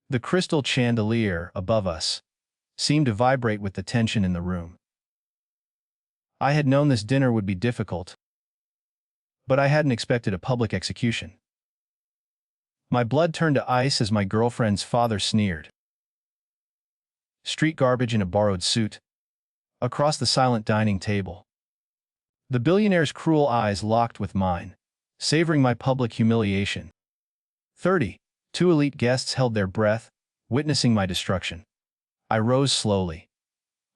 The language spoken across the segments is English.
The crystal chandelier above us seemed to vibrate with the tension in the room. I had known this dinner would be difficult, but I hadn't expected a public execution. My blood turned to ice as my girlfriend's father sneered. Street garbage in a borrowed suit. Across the silent dining table. The billionaire's cruel eyes locked with mine, savoring my public humiliation. 30. Two elite guests held their breath, witnessing my destruction. I rose slowly.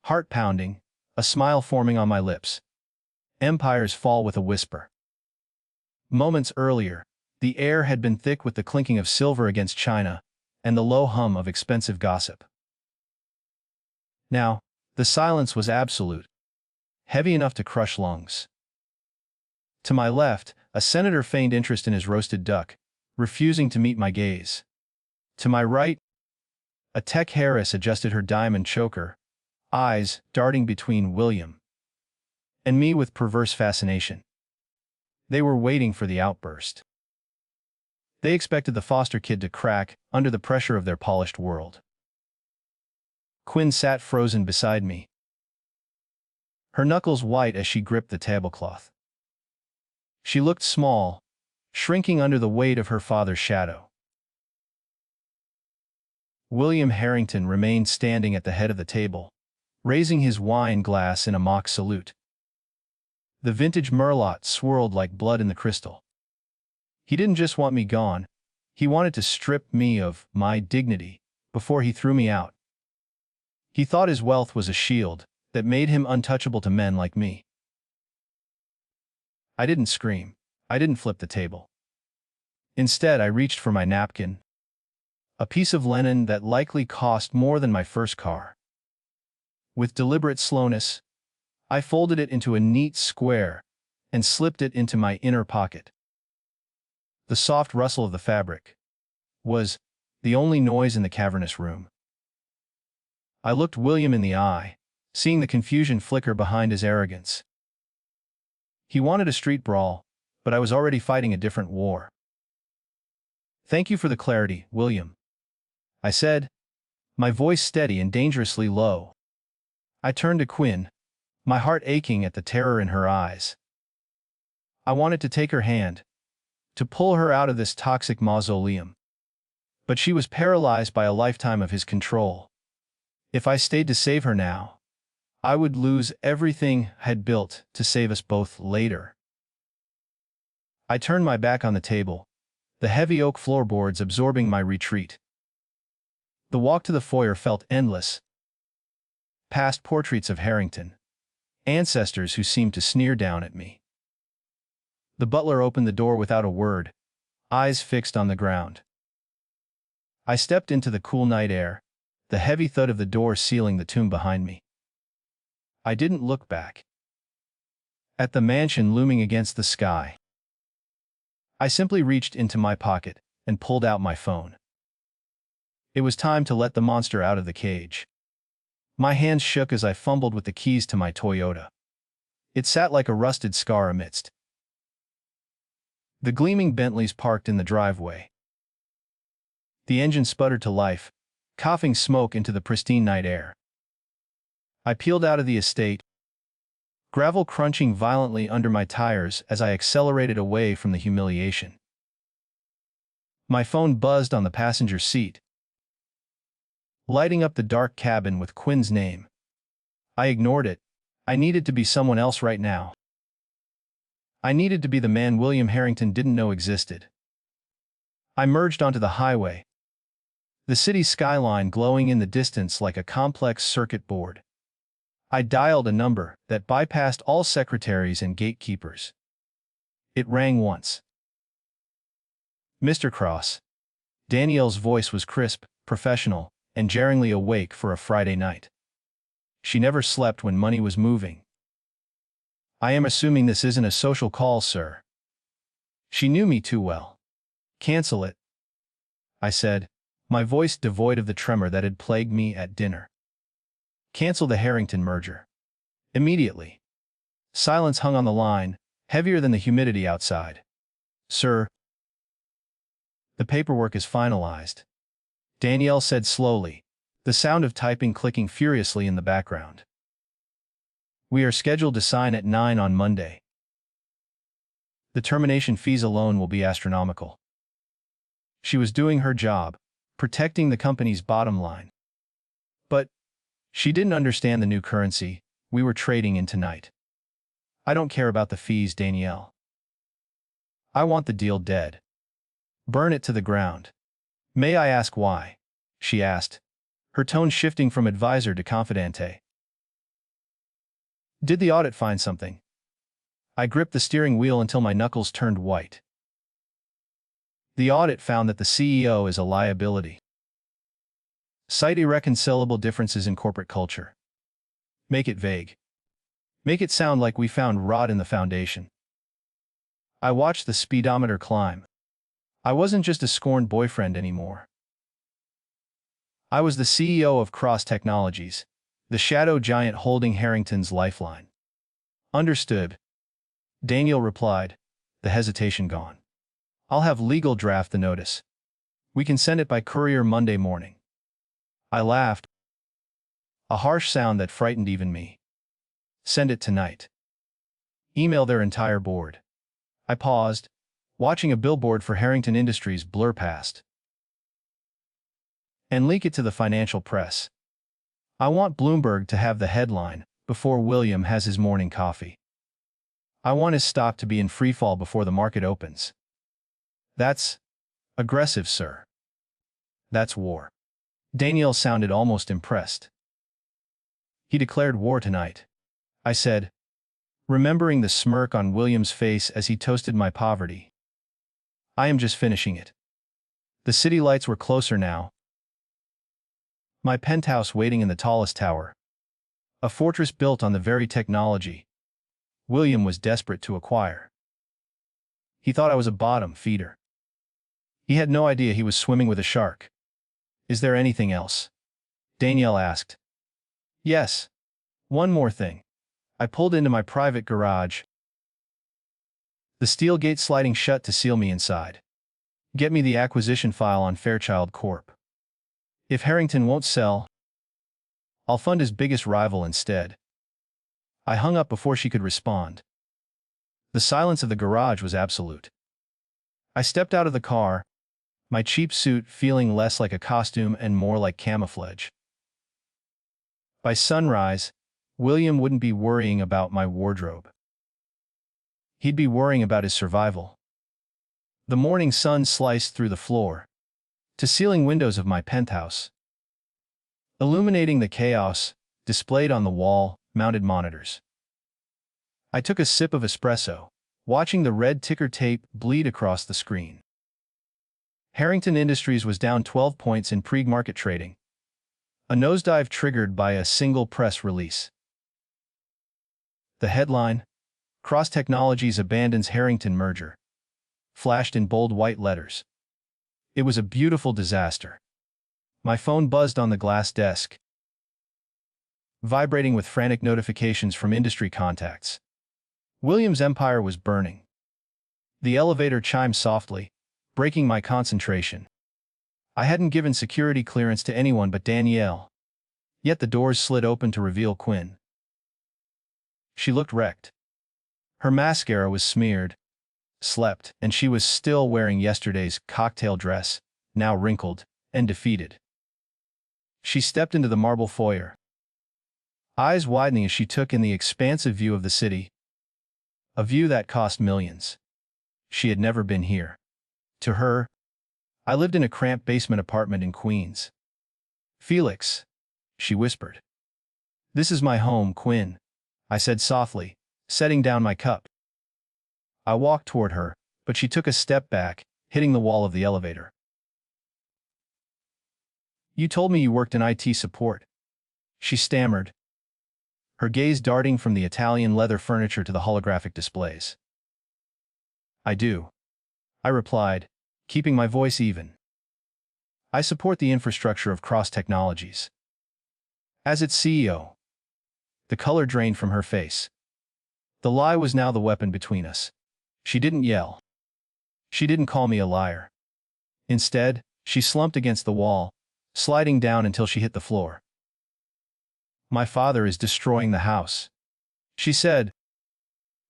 Heart pounding, a smile forming on my lips. Empires fall with a whisper. Moments earlier, the air had been thick with the clinking of silver against china and the low hum of expensive gossip. Now, the silence was absolute, heavy enough to crush lungs. To my left, a senator feigned interest in his roasted duck, refusing to meet my gaze. To my right, a tech heiress adjusted her diamond choker, eyes darting between William and me with perverse fascination. They were waiting for the outburst. They expected the foster kid to crack under the pressure of their polished world. Quinn sat frozen beside me, her knuckles white as she gripped the tablecloth. She looked small, shrinking under the weight of her father's shadow. William Harrington remained standing at the head of the table, raising his wine glass in a mock salute. The vintage merlot swirled like blood in the crystal. He didn't just want me gone, he wanted to strip me of my dignity before he threw me out. He thought his wealth was a shield that made him untouchable to men like me. I didn't scream. I didn't flip the table. Instead, I reached for my napkin, a piece of linen that likely cost more than my first car. With deliberate slowness, I folded it into a neat square and slipped it into my inner pocket. The soft rustle of the fabric was the only noise in the cavernous room. I looked William in the eye, seeing the confusion flicker behind his arrogance. He wanted a street brawl, but I was already fighting a different war. "Thank you for the clarity, William," I said, my voice steady and dangerously low. I turned to Quinn, my heart aching at the terror in her eyes. I wanted to take her hand, to pull her out of this toxic mausoleum. But she was paralyzed by a lifetime of his control. If I stayed to save her now, I would lose everything I had built to save us both later. I turned my back on the table, the heavy oak floorboards absorbing my retreat. The walk to the foyer felt endless, past portraits of Harrington, ancestors who seemed to sneer down at me. The butler opened the door without a word, eyes fixed on the ground. I stepped into the cool night air, the heavy thud of the door sealing the tomb behind me. I didn't look back at the mansion looming against the sky. I simply reached into my pocket and pulled out my phone. It was time to let the monster out of the cage. My hands shook as I fumbled with the keys to my Toyota. It sat like a rusted scar amidst the gleaming Bentleys parked in the driveway. The engine sputtered to life, coughing smoke into the pristine night air. I peeled out of the estate, gravel crunching violently under my tires as I accelerated away from the humiliation. My phone buzzed on the passenger seat, lighting up the dark cabin with Quinn's name. I ignored it. I needed to be someone else right now. I needed to be the man William Harrington didn't know existed. I merged onto the highway, the city's skyline glowing in the distance like a complex circuit board. I dialed a number that bypassed all secretaries and gatekeepers. It rang once. "Mr. Cross." Danielle's voice was crisp, professional, and jarringly awake for a Friday night. She never slept when money was moving. "I am assuming this isn't a social call, sir." She knew me too well. "Cancel it," I said, my voice devoid of the tremor that had plagued me at dinner. "Cancel the Harrington merger. Immediately." Silence hung on the line, heavier than the humidity outside. "Sir, the paperwork is finalized. Danielle said slowly, the sound of typing clicking furiously in the background. We are scheduled to sign at 9 on Monday. The termination fees alone will be astronomical. She was doing her job, protecting the company's bottom line. But she didn't understand the new currency we were trading in tonight. I don't care about the fees, Danielle. I want the deal dead. Burn it to the ground. May I ask why? She asked, her tone shifting from advisor to confidante. Did the audit find something? I gripped the steering wheel until my knuckles turned white. The audit found that the CEO is a liability. Cite irreconcilable differences in corporate culture. Make it vague. Make it sound like we found rot in the foundation. I watched the speedometer climb. I wasn't just a scorned boyfriend anymore. I was the CEO of Cross Technologies, the shadow giant holding Harrington's lifeline. Understood. Daniel replied, the hesitation gone. I'll have legal draft the notice. We can send it by courier Monday morning. I laughed. A harsh sound that frightened even me. Send it tonight. Email their entire board. I paused, watching a billboard for Harrington Industries blur past. And leak it to the financial press. I want Bloomberg to have the headline before William has his morning coffee. I want his stock to be in freefall before the market opens. That's aggressive, sir. That's war. Danielle sounded almost impressed. He declared war tonight, I said, remembering the smirk on William's face as he toasted my poverty. I am just finishing it. The city lights were closer now. My penthouse waiting in the tallest tower. A fortress built on the very technology William was desperate to acquire. He thought I was a bottom feeder. He had no idea he was swimming with a shark. Is there anything else? Danielle asked. Yes. One more thing. I pulled into my private garage. The steel gate sliding shut to seal me inside. Get me the acquisition file on Fairchild Corp. If Harrington won't sell, I'll fund his biggest rival instead. I hung up before she could respond. The silence of the garage was absolute. I stepped out of the car, my cheap suit feeling less like a costume and more like camouflage. By sunrise, William wouldn't be worrying about my wardrobe. He'd be worrying about his survival. The morning sun sliced through the floor to ceiling windows of my penthouse, illuminating the chaos displayed on the wall-mounted monitors. I took a sip of espresso, watching the red ticker tape bleed across the screen. Harrington Industries was down 12 points in pre-market trading, a nosedive triggered by a single press release. The headline, Cross Technologies abandons Harrington merger, flashed in bold white letters. It was a beautiful disaster. My phone buzzed on the glass desk, vibrating with frantic notifications from industry contacts. William's empire was burning. The elevator chimed softly, breaking my concentration. I hadn't given security clearance to anyone but Danielle. Yet the doors slid open to reveal Quinn. She looked wrecked. Her mascara was smeared, slept, and she was still wearing yesterday's cocktail dress, now wrinkled and defeated. She stepped into the marble foyer, eyes widening as she took in the expansive view of the city, a view that cost millions. She had never been here. To her, I lived in a cramped basement apartment in Queens. Felix, she whispered. This is my home, Quinn, I said softly, setting down my cup. I walked toward her, but she took a step back, hitting the wall of the elevator. You told me you worked in IT support, she stammered, her gaze darting from the Italian leather furniture to the holographic displays. I do, I replied, keeping my voice even. I support the infrastructure of Cross Technologies. As its CEO. The color drained from her face. The lie was now the weapon between us. She didn't yell. She didn't call me a liar. Instead, she slumped against the wall, sliding down until she hit the floor. "My father is destroying the house," she said,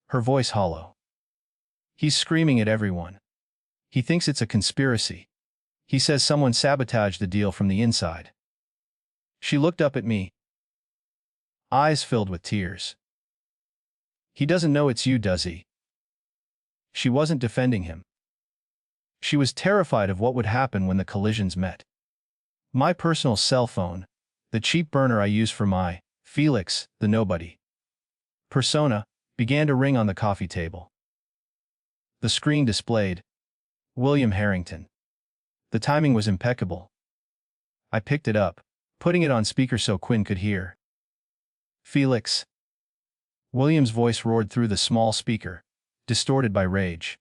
her voice hollow. "He's screaming at everyone. He thinks it's a conspiracy. He says someone sabotaged the deal from the inside." She looked up at me, eyes filled with tears. "He doesn't know it's you, does he?" She wasn't defending him. She was terrified of what would happen when the collisions met. My personal cell phone, the cheap burner I use for my Felix, the nobody persona, began to ring on the coffee table. The screen displayed William Harrington. The timing was impeccable. I picked it up, putting it on speaker so Quinn could hear. "Felix." William's voice roared through the small speaker, distorted by rage.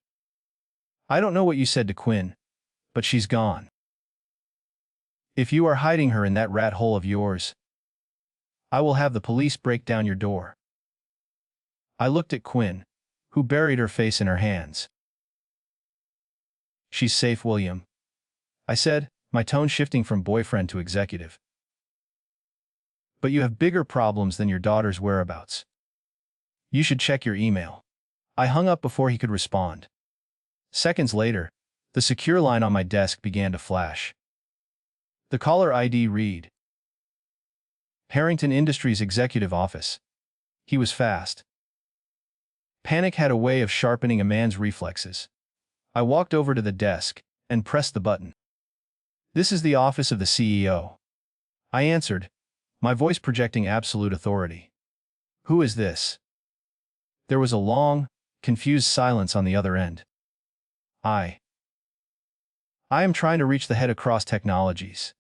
"I don't know what you said to Quinn, but she's gone. If you are hiding her in that rat hole of yours, I will have the police break down your door." I looked at Quinn, who buried her face in her hands. "She's safe, William," I said, my tone shifting from boyfriend to executive. "But you have bigger problems than your daughter's whereabouts. You should check your email." I hung up before he could respond. Seconds later, the secure line on my desk began to flash. The caller ID read, "Harrington Industries Executive Office." He was fast. Panic had a way of sharpening a man's reflexes. I walked over to the desk and pressed the button. "This is the office of the CEO." I answered, my voice projecting absolute authority. "Who is this?" There was a long, confused silence on the other end. I am trying to reach the head of Cross Technologies,"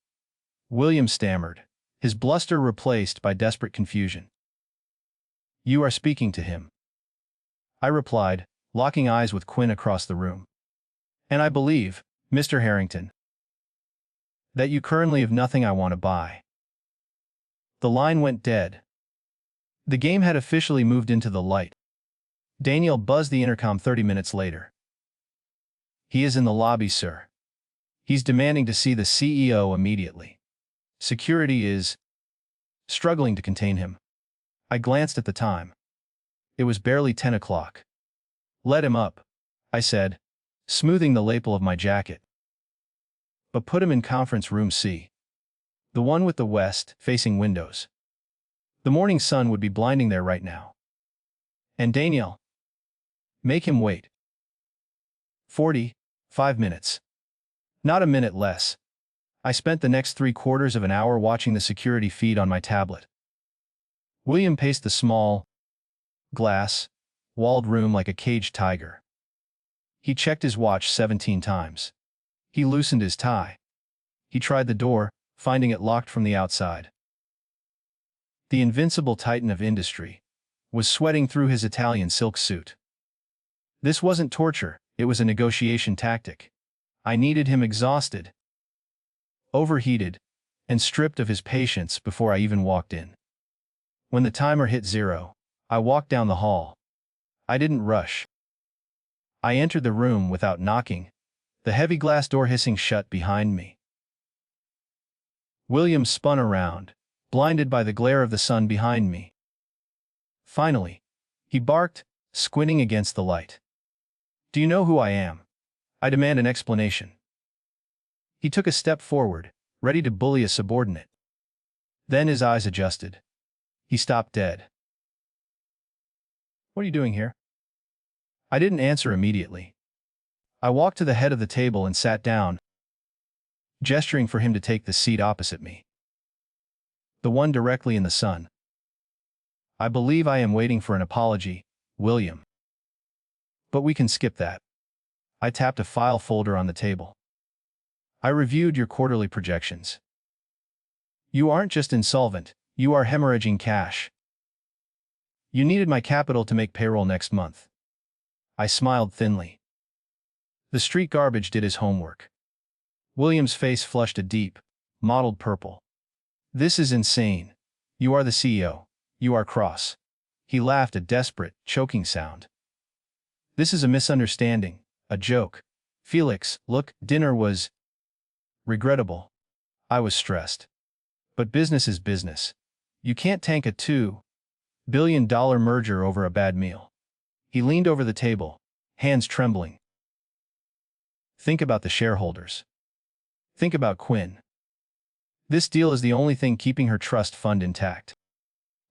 William stammered, his bluster replaced by desperate confusion. "You are speaking to him," I replied, locking eyes with Quinn across the room. "And I believe, Mr. Harrington, that you currently have nothing I want to buy." The line went dead. The game had officially moved into the light. Daniel buzzed the intercom 30 minutes later. "He is in the lobby, sir. He's demanding to see the CEO immediately. Security is struggling to contain him." I glanced at the time. It was barely 10 o'clock. "Let him up," I said, smoothing the lapel of my jacket. "But put him in conference room C. The one with the west-facing windows. The morning sun would be blinding there right now. And Daniel, make him wait 45 minutes. Not a minute less." I spent the next 3/4 of an hour watching the security feed on my tablet. William paced the small, glass-walled room like a caged tiger. He checked his watch 17 times. He loosened his tie. He tried the door, finding it locked from the outside. The invincible titan of industry was sweating through his Italian silk suit. This wasn't torture, it was a negotiation tactic. I needed him exhausted, overheated, and stripped of his patience before I even walked in. When the timer hit 0, I walked down the hall. I didn't rush. I entered the room without knocking, the heavy glass door hissing shut behind me. William spun around, blinded by the glare of the sun behind me. Finally, he barked, squinting against the light. "Do you know who I am?" I demand an explanation. He took a step forward, ready to bully a subordinate. Then his eyes adjusted. He stopped dead. "What are you doing here?" I didn't answer immediately. I walked to the head of the table and sat down, gesturing for him to take the seat opposite me. The one directly in the sun. "I believe I am waiting for an apology, William. But we can skip that." I tapped a file folder on the table. "I reviewed your quarterly projections. You aren't just insolvent, you are hemorrhaging cash. You needed my capital to make payroll next month." I smiled thinly. The street garbage did his homework. William's face flushed a deep, mottled purple. "This is insane. You are the CEO. You are Cross." He laughed a desperate, choking sound. "This is a misunderstanding, a joke. Felix, look, dinner was regrettable." I was stressed. But business is business. You can't tank a $2 billion merger over a bad meal. He leaned over the table, hands trembling. Think about the shareholders. Think about Quinn. This deal is the only thing keeping her trust fund intact.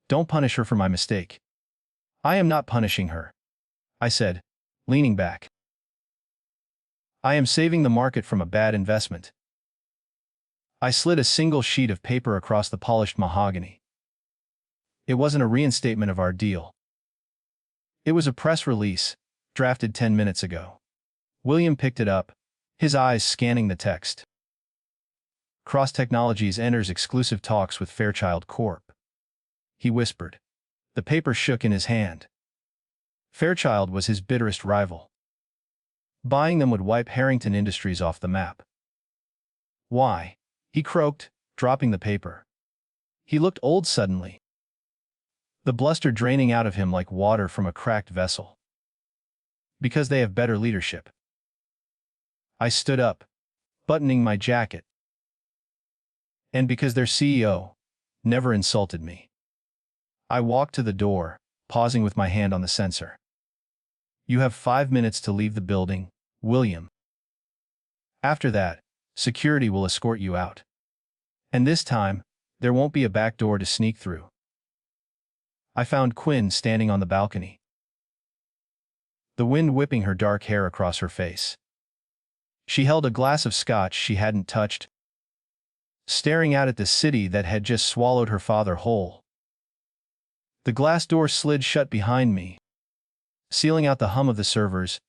Don't punish her for my mistake. I am not punishing her, I said, leaning back. I am saving the market from a bad investment. I slid a single sheet of paper across the polished mahogany. It wasn't a reinstatement of our deal. It was a press release, drafted 10 minutes ago. William picked it up, his eyes scanning the text. Cross Technologies enters exclusive talks with Fairchild Corp. He whispered. The paper shook in his hand. Fairchild was his bitterest rival. Buying them would wipe Harrington Industries off the map. Why? He croaked, dropping the paper. He looked old suddenly, the bluster draining out of him like water from a cracked vessel. Because they have better leadership. I stood up, buttoning my jacket. And because their CEO never insulted me. I walked to the door, pausing with my hand on the sensor. You have 5 minutes to leave the building, William. After that, security will escort you out. And this time, there won't be a back door to sneak through. I found Quinn standing on the balcony, the wind whipping her dark hair across her face. She held a glass of scotch she hadn't touched, staring out at the city that had just swallowed her father whole. The glass door slid shut behind me, sealing out the hum of the servers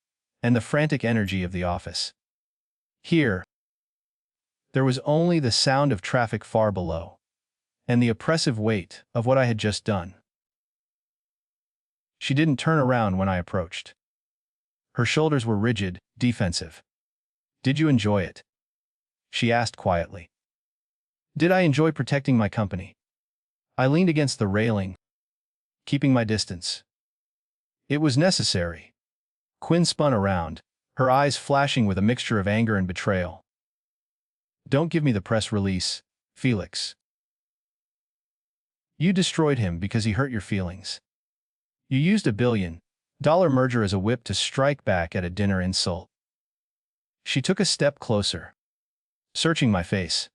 and the frantic energy of the office. Here, there was only the sound of traffic far below, and the oppressive weight of what I had just done. She didn't turn around when I approached. Her shoulders were rigid, defensive. Did you enjoy it? She asked quietly. Did I enjoy protecting my company? I leaned against the railing, keeping my distance. It was necessary. Quinn spun around, her eyes flashing with a mixture of anger and betrayal. Don't give me the press release, Felix. You destroyed him because he hurt your feelings. You used $1 billion merger as a whip to strike back at a dinner insult. She took a step closer, searching my face.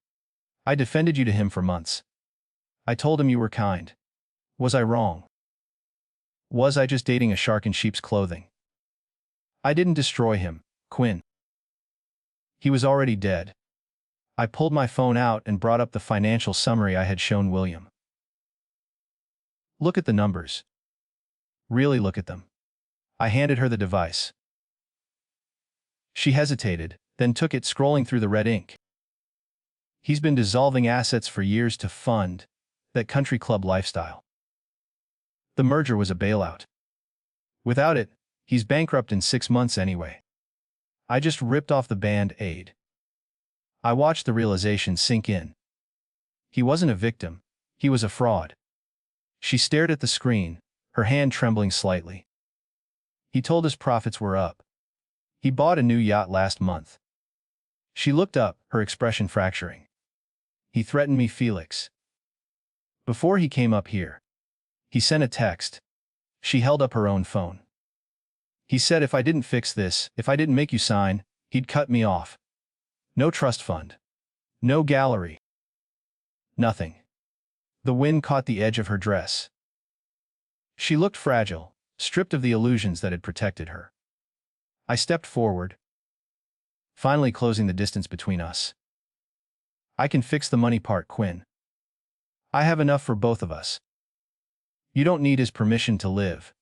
I defended you to him for months. I told him you were kind. Was I wrong? Was I just dating a shark in sheep's clothing? I didn't destroy him, Quinn. He was already dead. I pulled my phone out and brought up the financial summary I had shown William. Look at the numbers. Really look at them. I handed her the device. She hesitated, then took it, scrolling through the red ink. He's been dissolving assets for years to fund that country club lifestyle. The merger was a bailout. Without it, he's bankrupt in 6 months anyway. I just ripped off the Band-Aid. I watched the realization sink in. He wasn't a victim, he was a fraud. She stared at the screen, her hand trembling slightly. He told us profits were up. He bought a new yacht last month. She looked up, her expression fracturing. He threatened me, Felix. Before he came up here. He sent a text. She held up her own phone. He said if I didn't fix this, if I didn't make you sign, he'd cut me off. No trust fund. No gallery. Nothing. The wind caught the edge of her dress. She looked fragile, stripped of the illusions that had protected her. I stepped forward, finally closing the distance between us. I can fix the money part, Quinn. I have enough for both of us. You don't need his permission to live.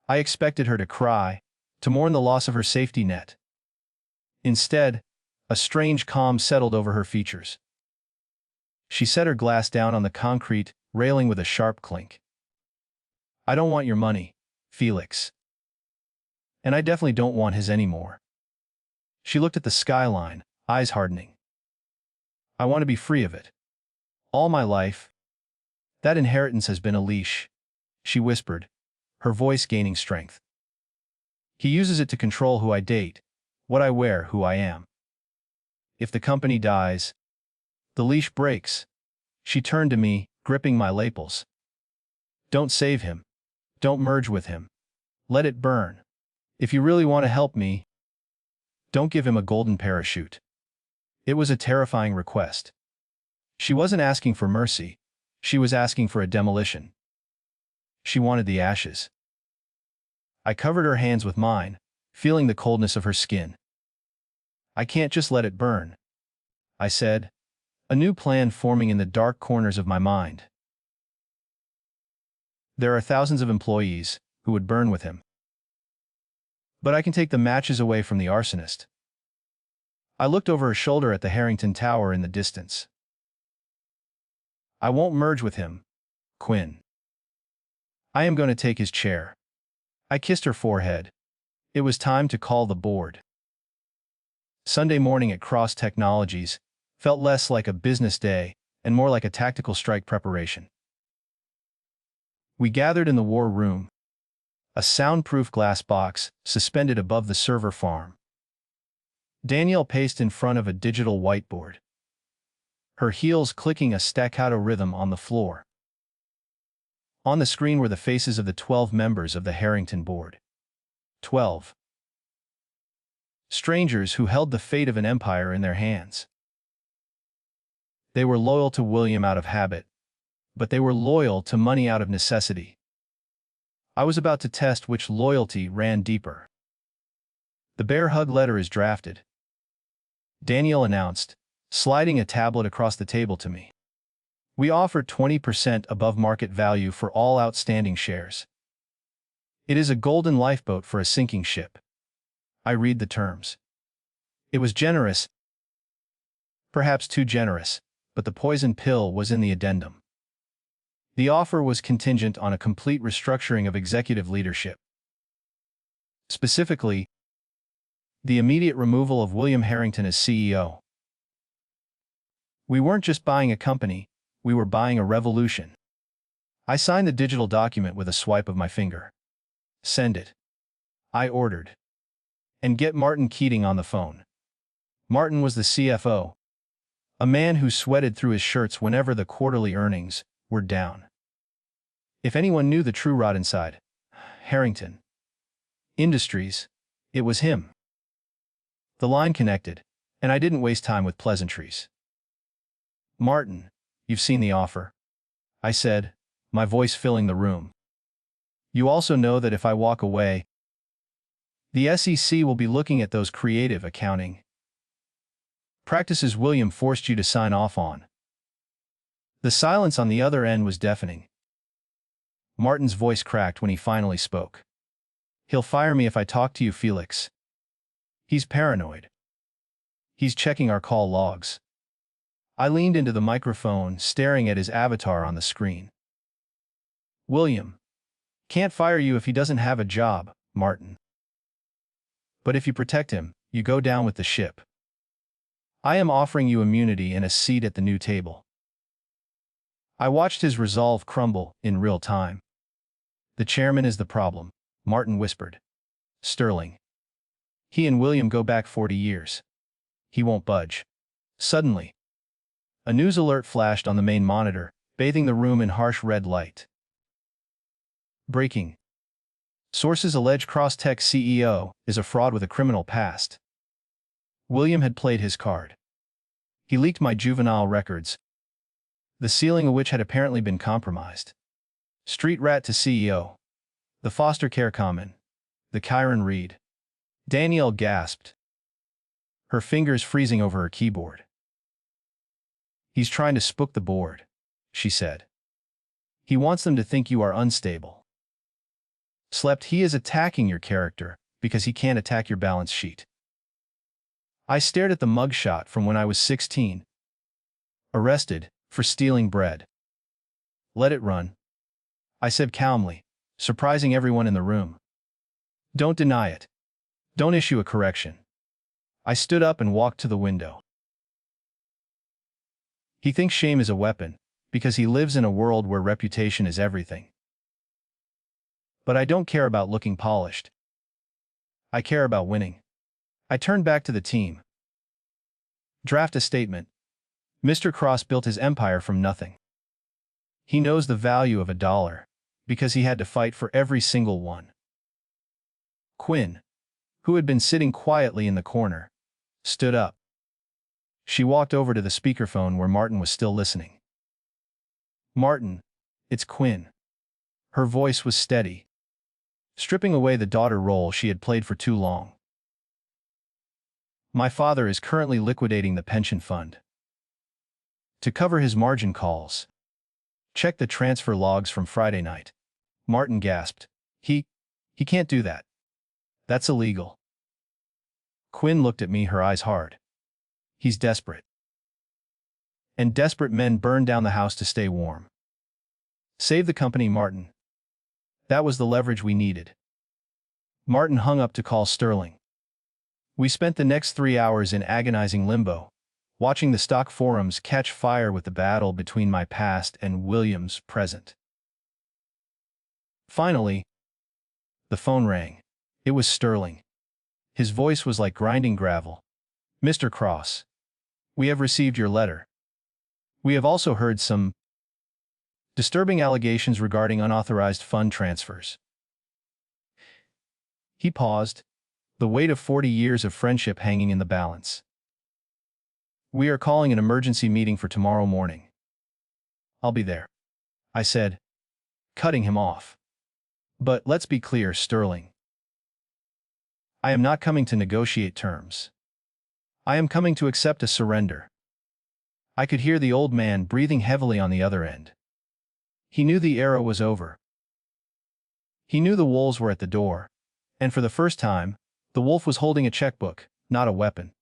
I expected her to cry, to mourn the loss of her safety net. Instead, a strange calm settled over her features. She set her glass down on the concrete railing with a sharp clink. I don't want your money, Felix. And I definitely don't want his anymore. She looked at the skyline, eyes hardening. I want to be free of it. All my life. That inheritance has been a leash, she whispered, her voice gaining strength. He uses it to control who I date, what I wear, who I am. If the company dies, The leash breaks. She turned to me, gripping my lapels. Don't save him. Don't merge with him. Let it burn. If you really want to help me, don't give him a golden parachute. It was a terrifying request. She wasn't asking for mercy. She was asking for a demolition. She wanted the ashes. I covered her hands with mine, feeling the coldness of her skin. I can't just let it burn, I said, a new plan forming in the dark corners of my mind. There are thousands of employees who would burn with him. But I can take the matches away from the arsonist. I looked over her shoulder at the Harrington Tower in the distance. I won't merge with him, Quinn. I am going to take his chair. I kissed her forehead. It was time to call the board. Sunday morning at Cross Technologies felt less like a business day and more like a tactical strike preparation. We gathered in the war room, a soundproof glass box suspended above the server farm. Danielle paced in front of a digital whiteboard, her heels clicking a staccato rhythm on the floor. On the screen were the faces of the 12 members of the Harrington board. 12 strangers who held the fate of an empire in their hands. They were loyal to William out of habit, but they were loyal to money out of necessity. I was about to test which loyalty ran deeper. The bear hug letter is drafted, Danielle announced, sliding a tablet across the table to me. We offer 20% above market value for all outstanding shares. It is a golden lifeboat for a sinking ship. I read the terms. It was generous, perhaps too generous, but the poison pill was in the addendum. The offer was contingent on a complete restructuring of executive leadership. Specifically, the immediate removal of William Harrington as CEO. We weren't just buying a company, we were buying a revolution. I signed the digital document with a swipe of my finger. Send it, I ordered. And get Martin Keating on the phone. Martin was the CFO, a man who sweated through his shirts whenever the quarterly earnings were down. If anyone knew the true rot inside Harrington Industries, it was him. The line connected, and I didn't waste time with pleasantries. Martin, you've seen the offer, I said, my voice filling the room. You also know that if I walk away, the SEC will be looking at those creative accounting practices William forced you to sign off on. The silence on the other end was deafening. Martin's voice cracked when he finally spoke. He'll fire me if I talk to you, Felix. He's paranoid. He's checking our call logs. I leaned into the microphone, staring at his avatar on the screen. William can't fire you if he doesn't have a job, Martin. But if you protect him, you go down with the ship. I am offering you immunity and a seat at the new table. I watched his resolve crumble in real time. The chairman is the problem, Martin whispered. Sterling. He and William go back 40 years. He won't budge. Suddenly, a news alert flashed on the main monitor, bathing the room in harsh red light. Breaking. Sources allege Crosstech CEO is a fraud with a criminal past. William had played his card. He leaked my juvenile records, the ceiling of which had apparently been compromised. Street rat to CEO. The foster care common. The Kyron Reed. Danielle gasped, her fingers freezing over her keyboard. He's trying to spook the board, she said. He wants them to think you are unstable. Slept, he is attacking your character because he can't attack your balance sheet. I stared at the mugshot from when I was 16. Arrested for stealing bread. Let it run, I said calmly, surprising everyone in the room. Don't deny it. Don't issue a correction. I stood up and walked to the window. He thinks shame is a weapon because he lives in a world where reputation is everything. But I don't care about looking polished. I care about winning. I turned back to the team. Draft a statement. Mr. Cross built his empire from nothing. He knows the value of a dollar, because he had to fight for every single one. Quinn, who had been sitting quietly in the corner, stood up. She walked over to the speakerphone where Martin was still listening. "Martin, it's Quinn." Her voice was steady, stripping away the daughter role she had played for too long. "My father is currently liquidating the pension fund. To cover his margin calls. Check the transfer logs from Friday night." Martin gasped. He can't do that. That's illegal." Quinn looked at me, her eyes hard. "He's desperate. And desperate men burn down the house to stay warm. Save the company, Martin." That was the leverage we needed. Martin hung up to call Sterling. We spent the next 3 hours in agonizing limbo, watching the stock forums catch fire with the battle between my past and William's present. Finally, the phone rang. It was Sterling. His voice was like grinding gravel. "Mr. Cross, we have received your letter. We have also heard some disturbing allegations regarding unauthorized fund transfers." He paused, the weight of 40 years of friendship hanging in the balance. "We are calling an emergency meeting for tomorrow morning." "I'll be there," I said, cutting him off. "But let's be clear, Sterling. I am not coming to negotiate terms. I am coming to accept a surrender." I could hear the old man breathing heavily on the other end. He knew the era was over. He knew the wolves were at the door, and for the first time, the wolf was holding a checkbook, not a weapon.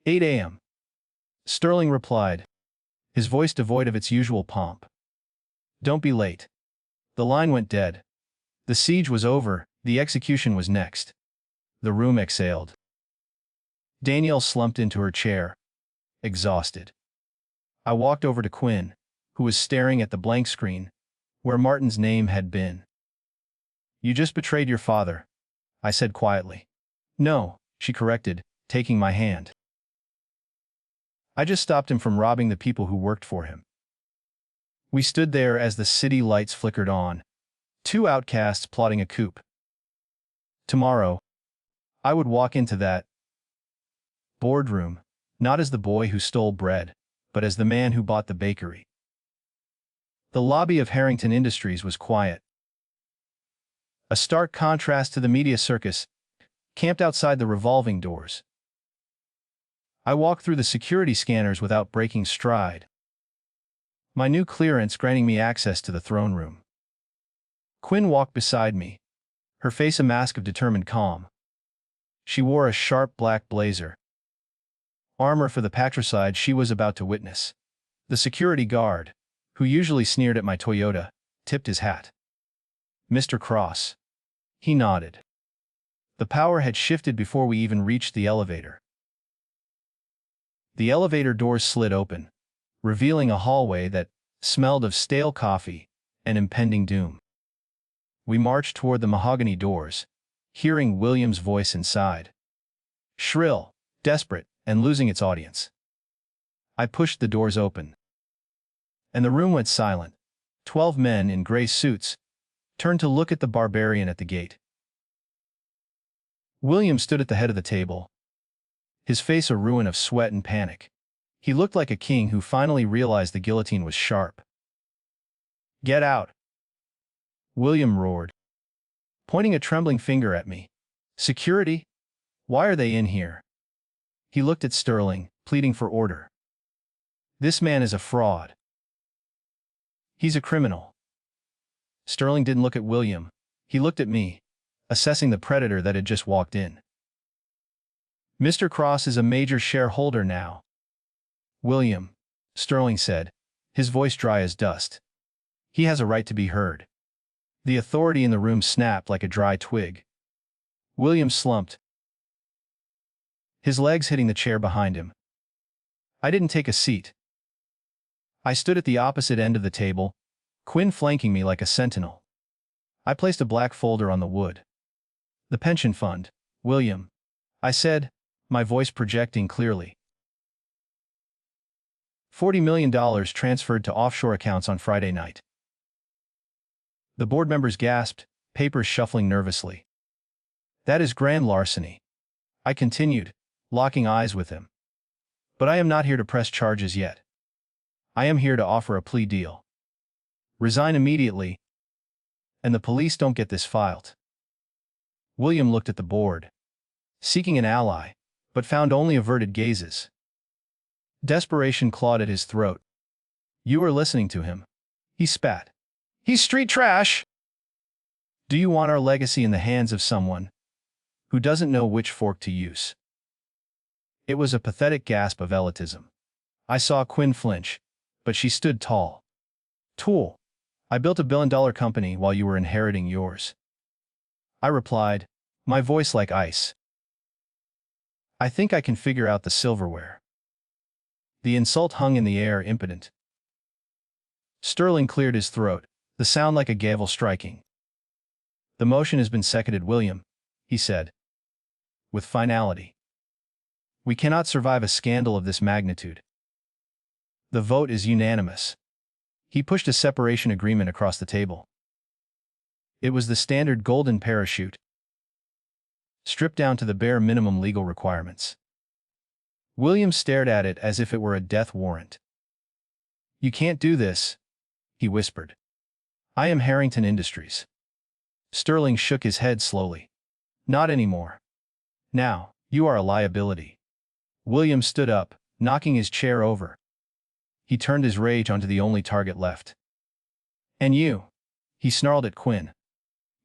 8 a.m. Sterling replied, his voice devoid of its usual pomp. "Don't be late." The line went dead. The siege was over, the execution was next. The room exhaled. Danielle slumped into her chair, exhausted. I walked over to Quinn, who was staring at the blank screen, where Martin's name had been. "You just betrayed your father," I said quietly. "No," she corrected, taking my hand. "I just stopped him from robbing the people who worked for him." We stood there as the city lights flickered on, two outcasts plotting a coup. Tomorrow, I would walk into that boardroom, not as the boy who stole bread, but as the man who bought the bakery. The lobby of Harrington Industries was quiet. A stark contrast to the media circus, camped outside the revolving doors. I walked through the security scanners without breaking stride, my new clearance granting me access to the throne room. Quinn walked beside me, her face a mask of determined calm. She wore a sharp black blazer, armor for the patricide she was about to witness. The security guard, who usually sneered at my Toyota, tipped his hat. "Mr. Cross." He nodded. The power had shifted before we even reached the elevator. The elevator doors slid open, revealing a hallway that smelled of stale coffee and impending doom. We marched toward the mahogany doors, hearing William's voice inside. Shrill, desperate, and losing its audience. I pushed the doors open, and the room went silent. 12 men in gray suits turned to look at the barbarian at the gate. William stood at the head of the table, his face a ruin of sweat and panic. He looked like a king who finally realized the guillotine was sharp. "Get out!" William roared, pointing a trembling finger at me. "Security? Why are they in here?" He looked at Sterling, pleading for order. "This man is a fraud. He's a criminal." Sterling didn't look at William. He looked at me, assessing the predator that had just walked in. "Mr. Cross is a major shareholder now." "William," Sterling said, his voice dry as dust. "He has a right to be heard." The authority in the room snapped like a dry twig. William slumped, his legs hitting the chair behind him. I didn't take a seat. I stood at the opposite end of the table, Quinn flanking me like a sentinel. I placed a black folder on the wood. "The pension fund, William," I said, my voice projecting clearly. $40 million transferred to offshore accounts on Friday night. The board members gasped, papers shuffling nervously. That is grand larceny, I continued, locking eyes with him. But I am not here to press charges yet. I am here to offer a plea deal. Resign immediately, and the police don't get this filed. William looked at the board, seeking an ally, but found only averted gazes. Desperation clawed at his throat. You are listening to him. He spat. He's street trash! Do you want our legacy in the hands of someone who doesn't know which fork to use? It was a pathetic gasp of elitism. I saw Quinn flinch, but she stood tall. Tool, I built $1 billion company while you were inheriting yours. I replied, my voice like ice. I think I can figure out the silverware. The insult hung in the air, impotent. Sterling cleared his throat, the sound like a gavel striking. The motion has been seconded, William, he said, with finality. We cannot survive a scandal of this magnitude. The vote is unanimous. He pushed a separation agreement across the table. It was the standard golden parachute, stripped down to the bare minimum legal requirements. William stared at it as if it were a death warrant. You can't do this, he whispered. I am Harrington Industries. Sterling shook his head slowly. Not anymore. Now, you are a liability. William stood up, knocking his chair over. He turned his rage onto the only target left. And you, he snarled at Quinn.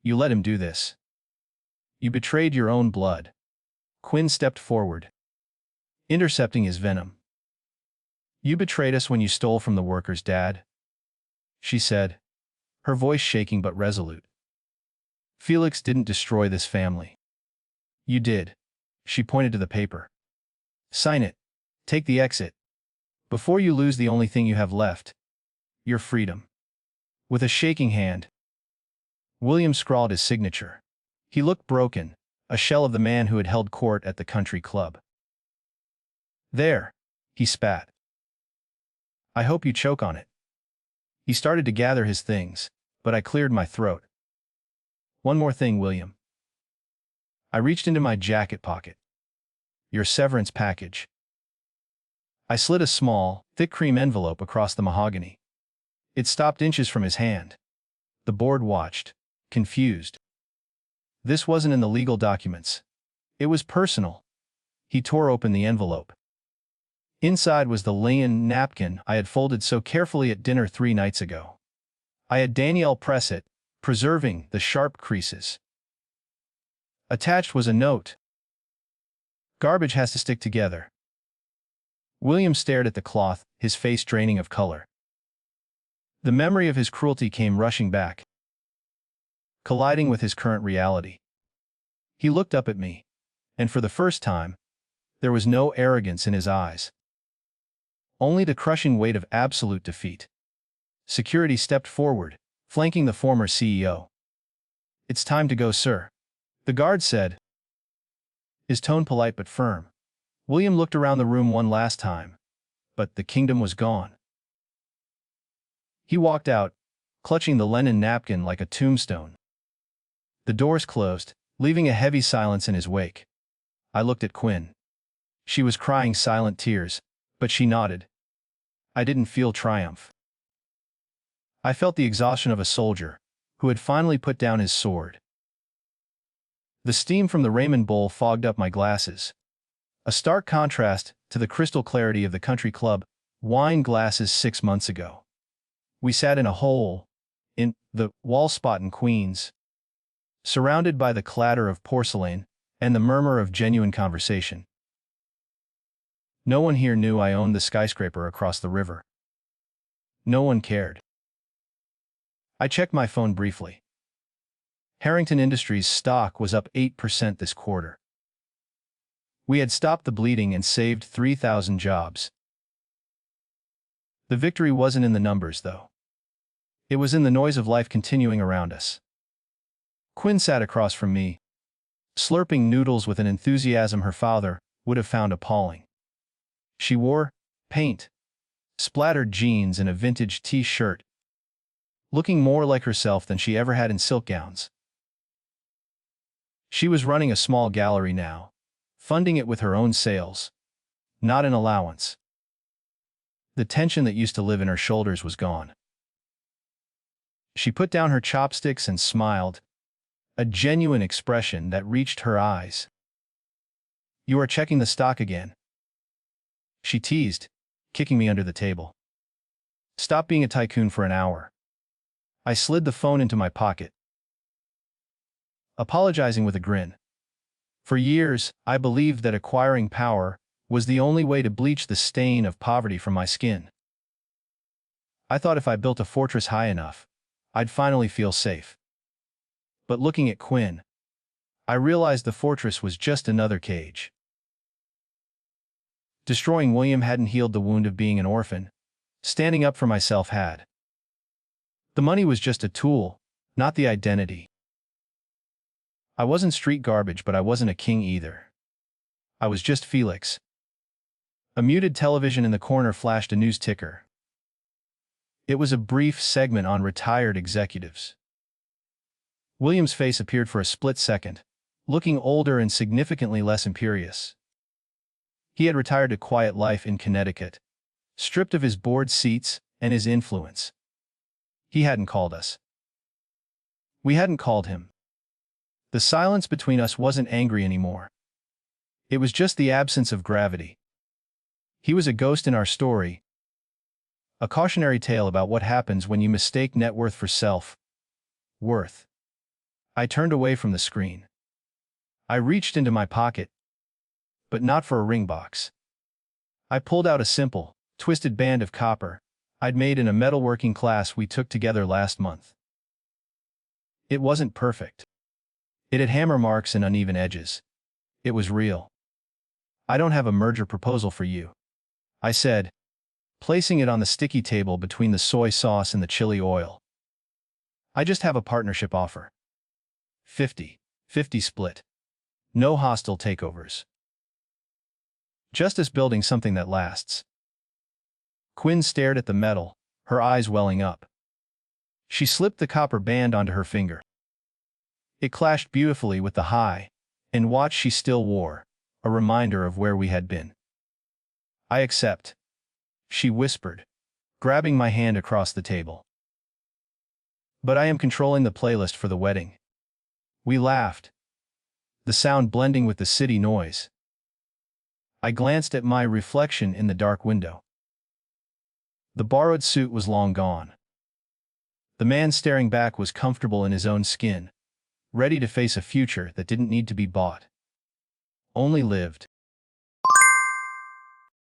You let him do this. You betrayed your own blood. Quinn stepped forward, intercepting his venom. You betrayed us when you stole from the workers, Dad, she said, her voice shaking but resolute. Felix didn't destroy this family. You did. She pointed to the paper. Sign it. Take the exit. Before you lose the only thing you have left, your freedom. With a shaking hand, William scrawled his signature. He looked broken, a shell of the man who had held court at the country club. There, he spat. I hope you choke on it. He started to gather his things, but I cleared my throat. One more thing, William. I reached into my jacket pocket. Your severance package. I slid a small, thick cream envelope across the mahogany. It stopped inches from his hand. The board watched, confused. This wasn't in the legal documents. It was personal. He tore open the envelope. Inside was the linen napkin I had folded so carefully at dinner 3 nights ago. I had Danielle press it, preserving the sharp creases. Attached was a note. Garbage has to stick together. William stared at the cloth, his face draining of color. The memory of his cruelty came rushing back, colliding with his current reality. He looked up at me, and for the first time, there was no arrogance in his eyes. Only the crushing weight of absolute defeat. Security stepped forward, flanking the former CEO. It's time to go, sir, the guard said, his tone polite but firm. William looked around the room one last time, but the kingdom was gone. He walked out, clutching the linen napkin like a tombstone. The doors closed, leaving a heavy silence in his wake. I looked at Quinn. She was crying silent tears, but she nodded. I didn't feel triumph. I felt the exhaustion of a soldier who had finally put down his sword. The steam from the ramen bowl fogged up my glasses, a stark contrast to the crystal clarity of the country club wine glasses 6 months ago. We sat in a hole in the wall spot in Queens, surrounded by the clatter of porcelain and the murmur of genuine conversation. No one here knew I owned the skyscraper across the river. No one cared. I checked my phone briefly. Harrington Industries stock was up 8% this quarter. We had stopped the bleeding and saved 3,000 jobs. The victory wasn't in the numbers, though. It was in the noise of life continuing around us. Quinn sat across from me, slurping noodles with an enthusiasm her father would have found appalling. She wore paint splattered jeans and a vintage t-shirt, looking more like herself than she ever had in silk gowns. She was running a small gallery now, funding it with her own sales, not an allowance. The tension that used to live in her shoulders was gone. She put down her chopsticks and smiled, a genuine expression that reached her eyes. "You are checking the stock again," she teased, kicking me under the table. "Stop being a tycoon for an hour." I slid the phone into my pocket, apologizing with a grin. For years, I believed that acquiring power was the only way to bleach the stain of poverty from my skin. I thought if I built a fortress high enough, I'd finally feel safe. But looking at Quinn, I realized the fortress was just another cage. Destroying William hadn't healed the wound of being an orphan. Standing up for myself had. The money was just a tool, not the identity. I wasn't street garbage, but I wasn't a king either. I was just Felix. A muted television in the corner flashed a news ticker. It was a brief segment on retired executives. William's face appeared for a split second, looking older and significantly less imperious. He had retired to quiet life in Connecticut, stripped of his board seats and his influence. He hadn't called us. We hadn't called him. The silence between us wasn't angry anymore. It was just the absence of gravity. He was a ghost in our story, a cautionary tale about what happens when you mistake net worth for self-worth. I turned away from the screen. I reached into my pocket, but not for a ring box. I pulled out a simple, twisted band of copper I'd made in a metalworking class we took together last month. It wasn't perfect. It had hammer marks and uneven edges. It was real. "I don't have a merger proposal for you," I said, placing it on the sticky table between the soy sauce and the chili oil. "I just have a partnership offer. 50-50 split. No hostile takeovers. Just us building something that lasts." Quinn stared at the metal, her eyes welling up. She slipped the copper band onto her finger. It clashed beautifully with the high-end watch she still wore, a reminder of where we had been. "I accept," she whispered, grabbing my hand across the table. "But I am controlling the playlist for the wedding." We laughed, the sound blending with the city noise. I glanced at my reflection in the dark window. The borrowed suit was long gone. The man staring back was comfortable in his own skin, ready to face a future that didn't need to be bought, only lived.